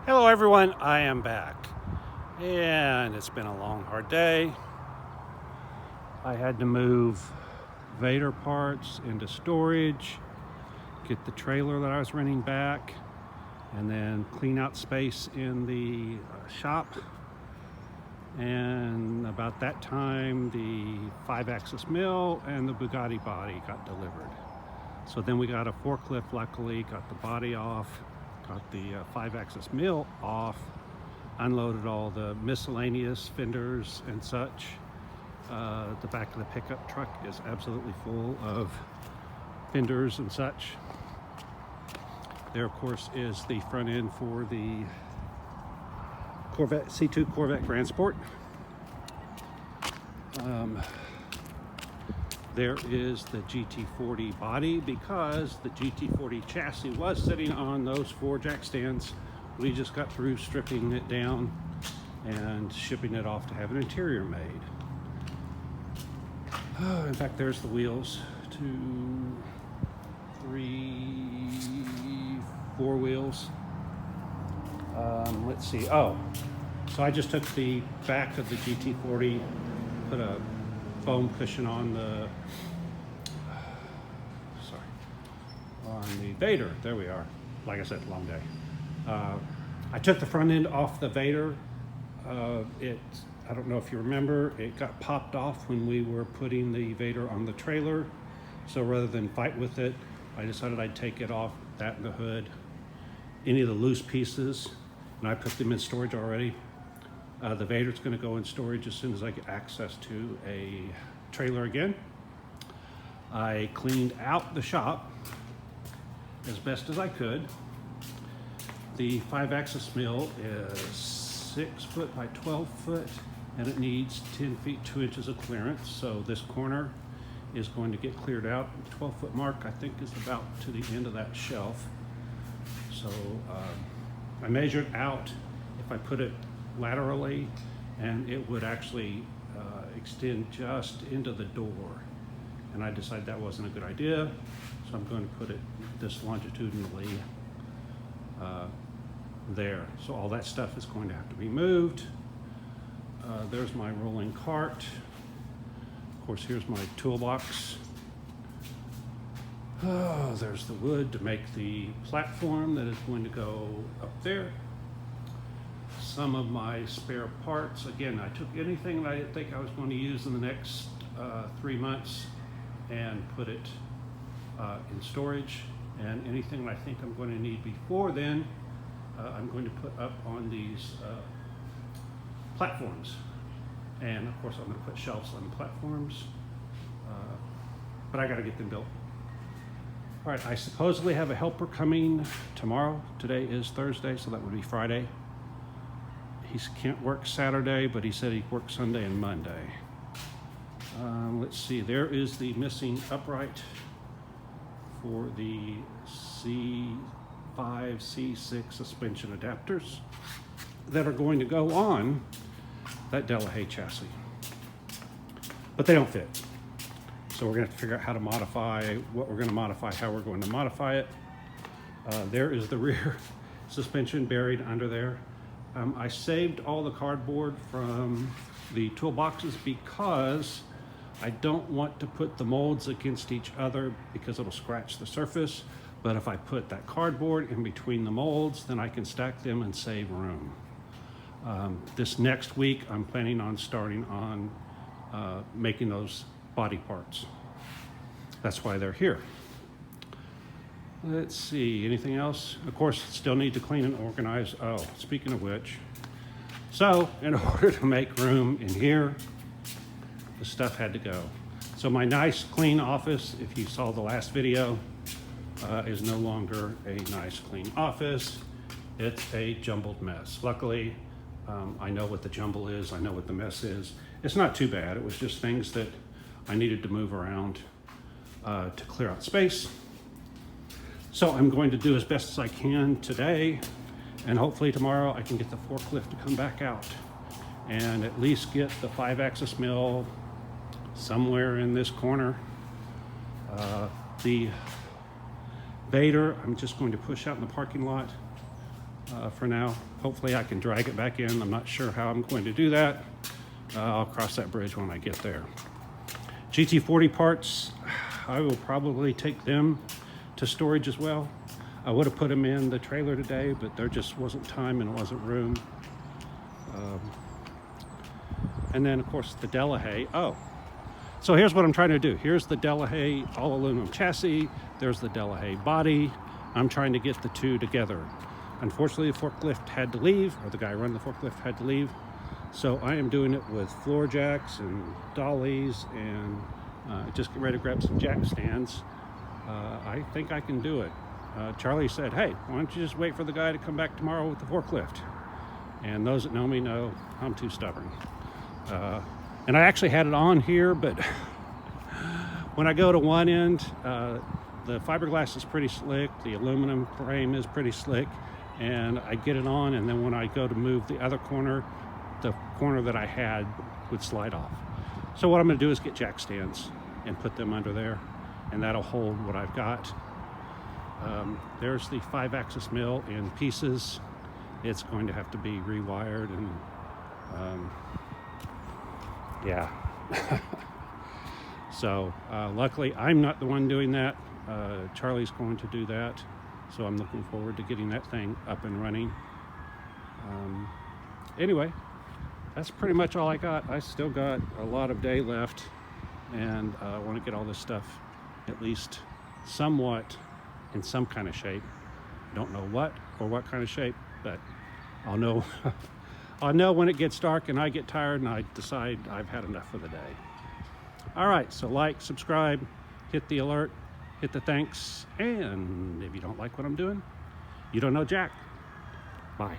Hello everyone, I am back. And it's been a long, hard day. I had to move Vaydor parts into storage, get the trailer that I was renting back, and then clean out space in the shop. And about that time, the 5-axis mill and the Bugatti body got delivered. So then we got a forklift, luckily, got the body off, got the 5-axis mill off, unloaded all the miscellaneous fenders and such. The back of the pickup truck is absolutely full of fenders and such. There, of course, is the front end for the Corvette, C2 Corvette Grand Sport. There is the GT40 body because the GT40 chassis was sitting on those 4 jack stands. We just got through stripping it down and shipping it off to have an interior made. In fact, there's the wheels. 2, 3, 4 wheels. Let's see. Oh, so I just took the back of the GT40, put a foam cushion on the Vaydor. There we are. Like I said, long day. I took the front end off the Vaydor. I don't know if you remember, it got popped off when we were putting the Vaydor on the trailer. So rather than fight with it, I decided I'd take it off, that and the hood, any of the loose pieces, and I put them in storage already. The Vaydor's going to go in storage as soon as I get access to a trailer again. I cleaned out the shop as best as I could. The 5-axis mill is 6 foot by 12 foot, and it needs 10 feet 2 inches of clearance. So this corner is going to get cleared out. The 12-foot mark, I think, is about to the end of that shelf. So I measured out if I put it laterally, and it would actually extend just into the door. And I decided that wasn't a good idea, so I'm going to put it this longitudinally there. So all that stuff is going to have to be moved. There's my rolling cart. Of course, here's my toolbox. Oh, there's the wood to make the platform that is going to go up there. Some of my spare parts. Again, I took anything that I didn't think I was going to use in the next 3 months and put it in storage. And anything that I think I'm going to need before then, I'm going to put up on these platforms. And of course, I'm going to put shelves on the platforms, but I got to get them built. All right, I supposedly have a helper coming tomorrow. Today is Thursday, so that would be Friday. He can't work Saturday, but he said he works Sunday and Monday. Let's see, there is the missing upright for the C5, C6 suspension adapters that are going to go on that Delahaye chassis. But they don't fit. So we're gonna have to figure out how to modify what we're gonna modify, how we're going to modify it. There is the rear suspension buried under there. I saved all the cardboard from the toolboxes because I don't want to put the molds against each other because it'll scratch the surface. But if I put that cardboard in between the molds, then I can stack them and save room. This next week, I'm planning on starting on making those body parts. That's why they're here. Let's see, anything else? Of course, still need to clean and organize. Oh, speaking of which, so in order to make room in here, the stuff had to go. So my nice clean office, if you saw the last video, is no longer a nice clean office. It's a jumbled mess. Luckily, I know what the jumble is. I know what the mess is. It's not too bad. It was just things that I needed to move around to clear out space. So I'm going to do as best as I can today, and hopefully tomorrow I can get the forklift to come back out and at least get the 5-axis mill somewhere in this corner. The Vaydor, I'm just going to push out in the parking lot for now. Hopefully I can drag it back in. I'm not sure how I'm going to do that. I'll cross that bridge when I get there. GT40 parts, I will probably take them to storage as well. I would have put them in the trailer today, but there just wasn't time and wasn't room. And then of course the Delahaye. Oh, so here's what I'm trying to do. Here's the Delahaye all aluminum chassis. There's the Delahaye body. I'm trying to get the two together. Unfortunately, the forklift had to leave, or the guy running the forklift had to leave. So I am doing it with floor jacks and dollies and just get ready to grab some jack stands. I think I can do it. Charlie said, hey, why don't you just wait for the guy to come back tomorrow with the forklift? And those that know me know I'm too stubborn. And I actually had it on here, but when I go to one end, the fiberglass is pretty slick, the aluminum frame is pretty slick, and I get it on, and then when I go to move the other corner, the corner that I had would slide off. So what I'm going to do is get jack stands and put them under there, and that'll hold what I've got. There's the 5-axis mill in pieces. It's going to have to be rewired, and yeah. So luckily I'm not the one doing that. Charlie's going to do that, so I'm looking forward to getting that thing up and running. Anyway, that's pretty much all I got. I still got a lot of day left, and I want to get all this stuff at least somewhat in some kind of shape. Don't know what or what kind of shape, but I'll know I'll know when it gets dark and I get tired and I decide I've had enough for the day. All right, so like, subscribe, hit the alert, hit the thanks, and if you don't like what I'm doing, you don't know Jack. Bye.